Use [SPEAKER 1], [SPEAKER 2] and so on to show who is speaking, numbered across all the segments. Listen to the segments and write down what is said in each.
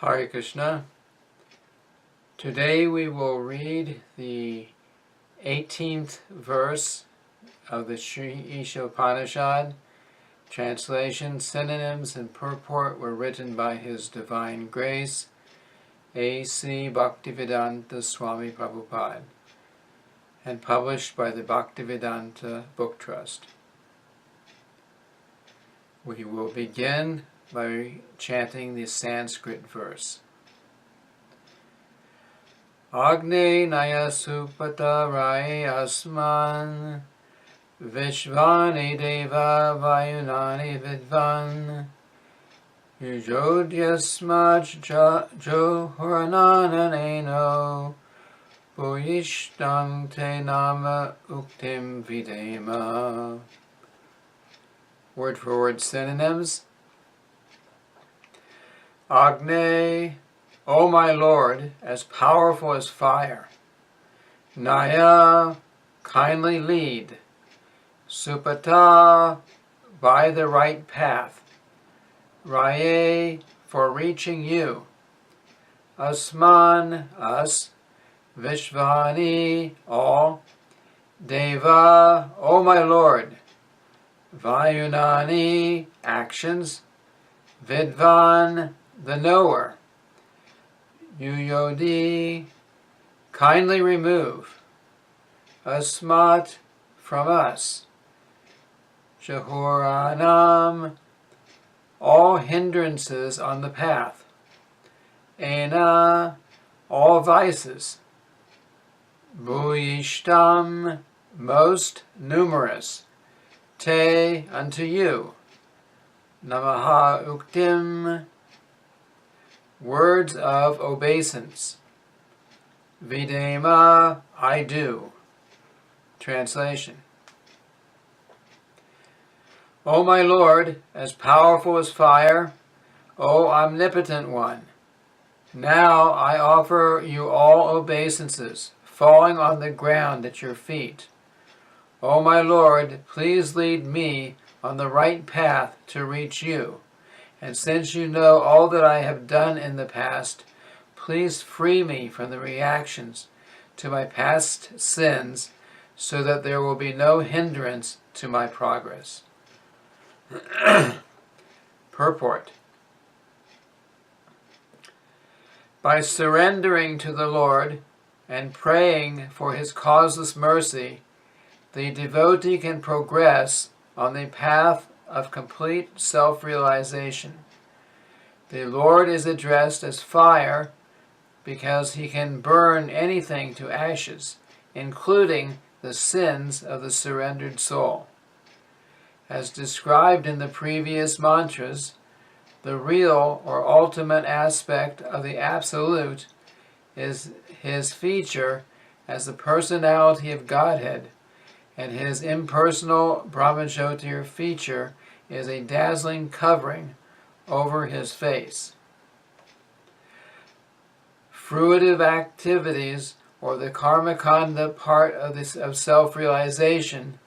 [SPEAKER 1] Hare Krishna. Today we will read the 18th verse of the Sri Isha Upanishad. Translation, synonyms, and purport were written by His Divine Grace, A.C. Bhaktivedanta Swami Prabhupada, and published by the Bhaktivedanta Book Trust. We will begin by chanting the Sanskrit verse. Agne Naya Supata Rai Asman Vishvani Deva Vayunani Vidvan Yujodyasmaj Johorananeno Bhuyishtam Te Nama Uktim Videma. Word for word synonyms. Agne, O my Lord, as powerful as fire. Naya, kindly lead. Supata, by the right path. Raye, for reaching you. Asman, us. Vishvani, all. Deva, O my Lord. Vayunani, actions. Vidvan, the knower. Yuyodi, kindly remove. Asmat, from us. Jahoranam, all hindrances on the path. Ena, all vices. Bhuyishtam, most numerous. Te, unto you. Namaha uktim, words of obeisance. Videma, I do. Translation. O my Lord, as powerful as fire, O omnipotent one, now I offer you all obeisances, falling on the ground at your feet. O my Lord, please lead me on the right path to reach you. And since you know all that I have done in the past, please free me from the reactions to my past sins so that there will be no hindrance to my progress. Purport. By surrendering to the Lord and praying for His causeless mercy, the devotee can progress on the path of complete self-realization. The Lord is addressed as fire because He can burn anything to ashes, including the sins of the surrendered soul. As described in the previous mantras, the real or ultimate aspect of the Absolute is His feature as the personality of Godhead, and His impersonal Brahmajyotir feature is a dazzling covering over His face. Fruitive activities, or the karmakanda part of self-realization,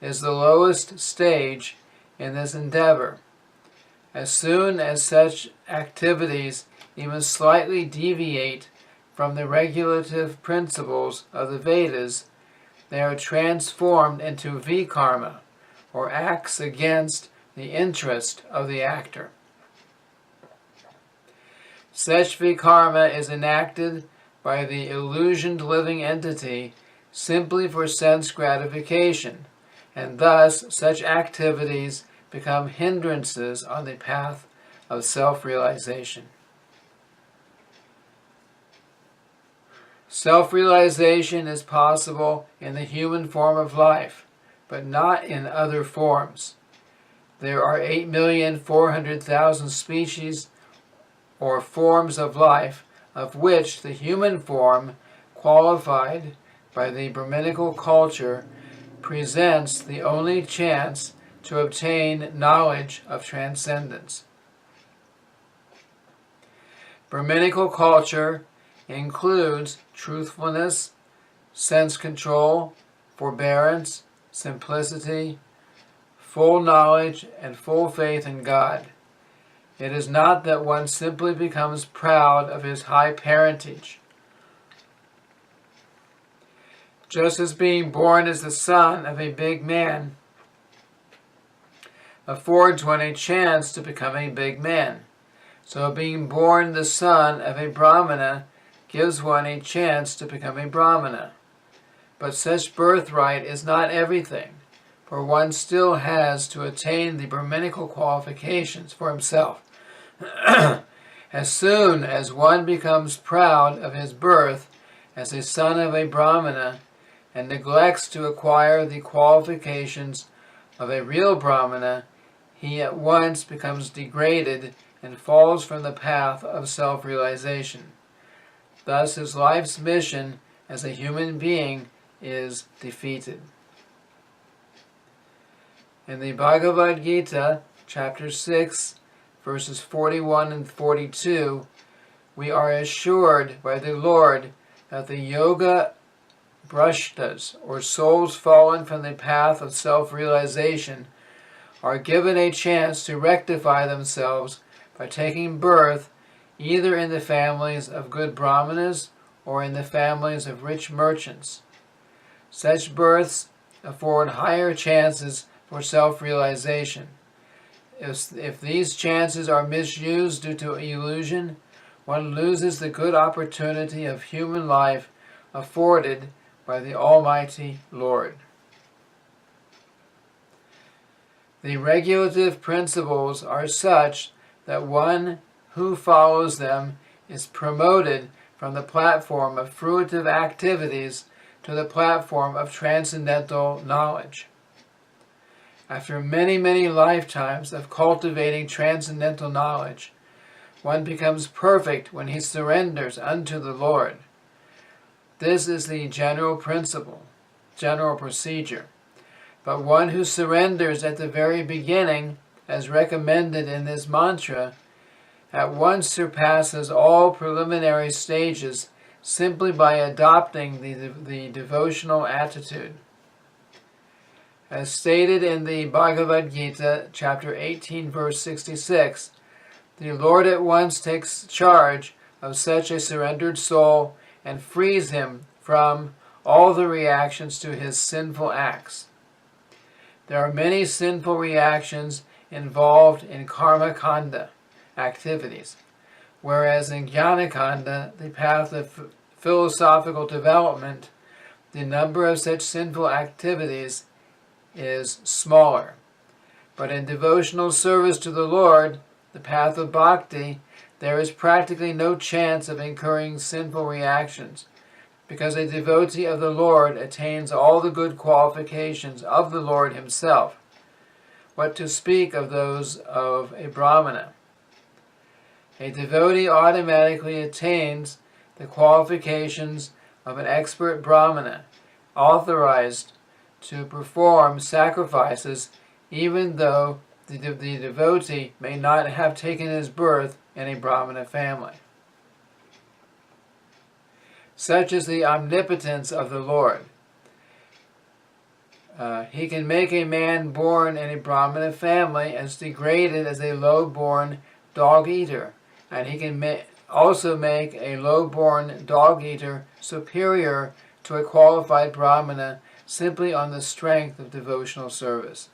[SPEAKER 1] is the lowest stage in this endeavor. As soon as such activities even slightly deviate from the regulative principles of the Vedas, they are transformed into vikarma, or acts against the interest of the actor. Such vikarma is enacted by the illusioned living entity simply for sense gratification, and thus such activities become hindrances on the path of self-realization. Self-realization is possible in the human form of life, but not in other forms. There are 8,400,000 species or forms of life, of which the human form, qualified by the Brahminical culture, presents the only chance to obtain knowledge of transcendence. Brahminical culture includes truthfulness, sense control, forbearance, simplicity, full knowledge, and full faith in God. It is not that one simply becomes proud of his high parentage. Just as being born as the son of a big man affords one a chance to become a big man, so being born the son of a Brahmana gives one a chance to become a Brahmana. But such birthright is not everything, for one still has to attain the Brahminical qualifications for himself. As soon as one becomes proud of his birth as a son of a Brahmana and neglects to acquire the qualifications of a real Brahmana, he at once becomes degraded and falls from the path of self-realization. Thus his life's mission as a human being is defeated. In the Bhagavad Gita, chapter 6, verses 41 and 42, we are assured by the Lord that the yoga brashtas, or souls fallen from the path of self-realization, are given a chance to rectify themselves by taking birth either in the families of good brahmanas or in the families of rich merchants. Such births afford higher chances for self-realization. If these chances are misused due to illusion, one loses the good opportunity of human life afforded by the Almighty Lord. The regulative principles are such that one who follows them is promoted from the platform of fruitive activities to the platform of transcendental knowledge. After many, many lifetimes of cultivating transcendental knowledge, one becomes perfect when he surrenders unto the Lord. This is the general principle, general procedure. But one who surrenders at the very beginning, as recommended in this mantra, at once surpasses all preliminary stages simply by adopting the devotional attitude. As stated in the Bhagavad Gita, chapter 18, verse 66, the Lord at once takes charge of such a surrendered soul and frees him from all the reactions to his sinful acts. There are many sinful reactions involved in karma kanda activities, whereas in jnana kanda, the path of philosophical development, the number of such sinful activities is smaller. But in devotional service to the Lord, the path of bhakti, there is practically no chance of incurring sinful reactions, because a devotee of the Lord attains all the good qualifications of the Lord himself. What to speak of those of a Brahmana? A devotee automatically attains the qualifications of an expert Brahmana, authorized to perform sacrifices even though the devotee may not have taken his birth in a Brahmana family. Such is the omnipotence of the Lord. He can make a man born in a Brahmana family as degraded as a low-born dog-eater, and he can also make a low-born dog-eater superior to a qualified Brahmana simply on the strength of devotional service.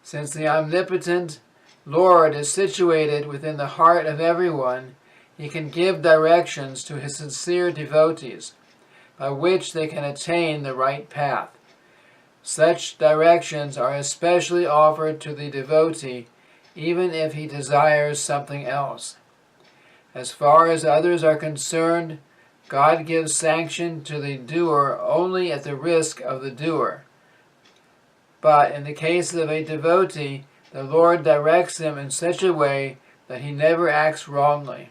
[SPEAKER 1] Since the omnipotent Lord is situated within the heart of everyone, he can give directions to his sincere devotees, by which they can attain the right path. Such directions are especially offered to the devotee, even if he desires something else. As far as others are concerned, God gives sanction to the doer only at the risk of the doer. But in the case of a devotee, the Lord directs him in such a way that he never acts wrongly.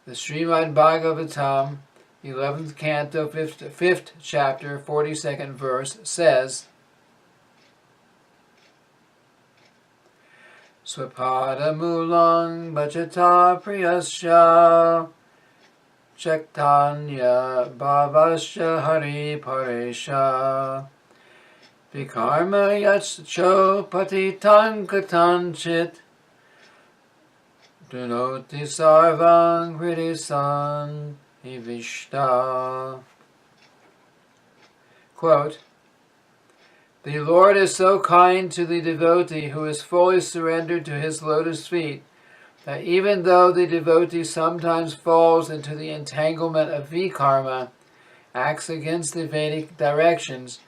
[SPEAKER 1] The Srimad Bhagavatam, 11th canto, 5th chapter, 42nd verse says, Swapada mulang bhajata priyasya chaktanya bhavasya hari paresha Vikarma yacho patitan katanchit dunoti sarvang hridisan ivishta. Quote, the Lord is so kind to the devotee who is fully surrendered to his lotus feet that even though the devotee sometimes falls into the entanglement of vikarma, acts against the Vedic directions,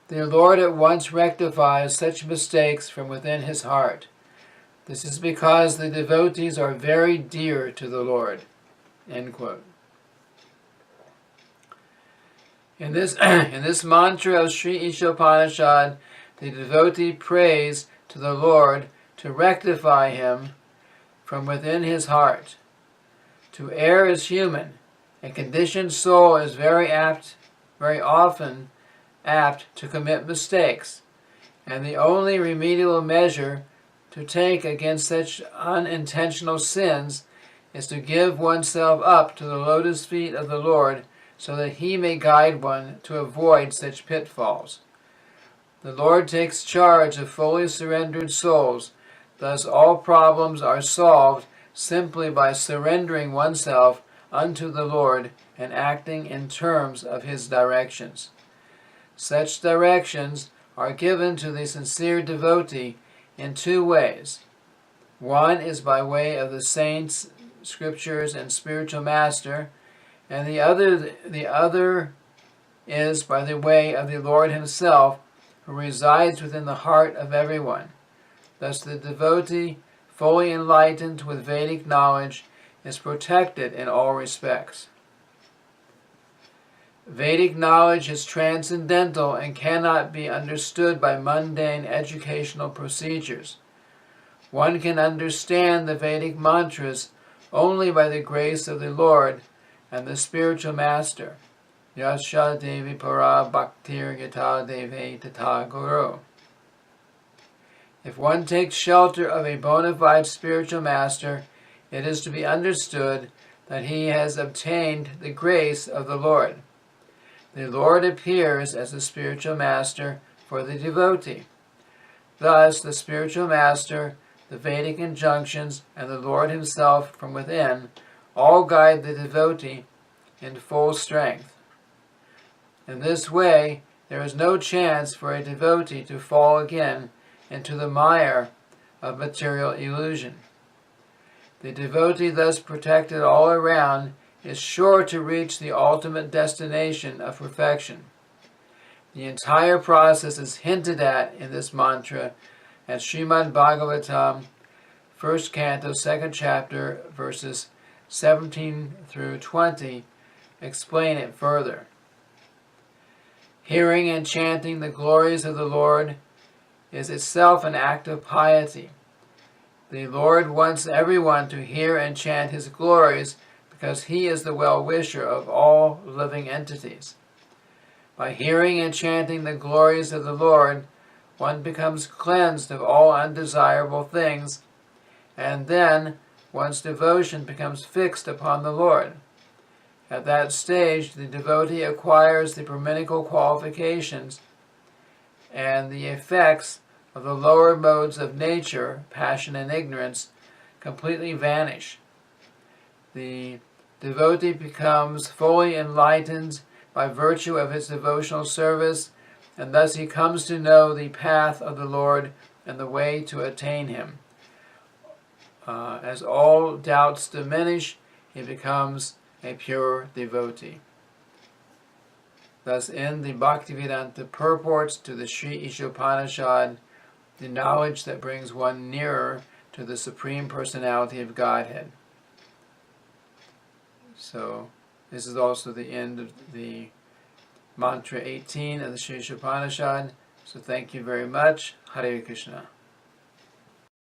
[SPEAKER 1] the Lord at once rectifies such mistakes from within his heart. This is because the devotees are very dear to the Lord. End quote. In this mantra of Sri Ishopanishad, the devotee prays to the Lord to rectify him from within his heart. To err is human. A conditioned soul is very often apt to commit mistakes, and the only remedial measure to take against such unintentional sins is to give oneself up to the lotus feet of the Lord so that he may guide one to avoid such pitfalls. The Lord takes charge of fully surrendered souls, thus all problems are solved simply by surrendering oneself unto the Lord and acting in terms of his directions. Such directions are given to the sincere devotee in two ways. One is by way of the saints, scriptures, and spiritual master, and the other is by the way of the Lord himself, who resides within the heart of everyone. Thus the devotee, fully enlightened with Vedic knowledge, is protected in all respects. Vedic knowledge is transcendental and cannot be understood by mundane educational procedures. One can understand the Vedic mantras only by the grace of the Lord and the spiritual master. Yasha Devi Para Bhaktir Gita Devi Tata Guru. If one takes shelter of a bona fide spiritual master, it is to be understood that he has obtained the grace of the Lord. The Lord appears as the spiritual master for the devotee. Thus, the spiritual master, the Vedic injunctions, and the Lord himself from within all guide the devotee in full strength. In this way, there is no chance for a devotee to fall again into the mire of material illusion. The devotee, thus protected all around, is sure to reach the ultimate destination of perfection. The entire process is hinted at in this mantra at Srimad Bhagavatam, 1st Canto, 2nd Chapter, verses 17 through 20, explain it further. Hearing and chanting the glories of the Lord is itself an act of piety. The Lord wants everyone to hear and chant his glories because he is the well-wisher of all living entities. By hearing and chanting the glories of the Lord, one becomes cleansed of all undesirable things, and then one's devotion becomes fixed upon the Lord. At that stage, the devotee acquires the Brahminical qualifications, and the effects of the lower modes of nature, passion and ignorance, completely vanish. The devotee becomes fully enlightened by virtue of his devotional service, and thus he comes to know the path of the Lord and the way to attain him. As all doubts diminish, he becomes a pure devotee. Thus, in the Bhaktivedanta purports to the Sri Ishopanishad, the knowledge that brings one nearer to the Supreme Personality of Godhead. So, this is also the end of the mantra 18 of the Sri Ishopanishad. So thank you very much. Hare Krishna.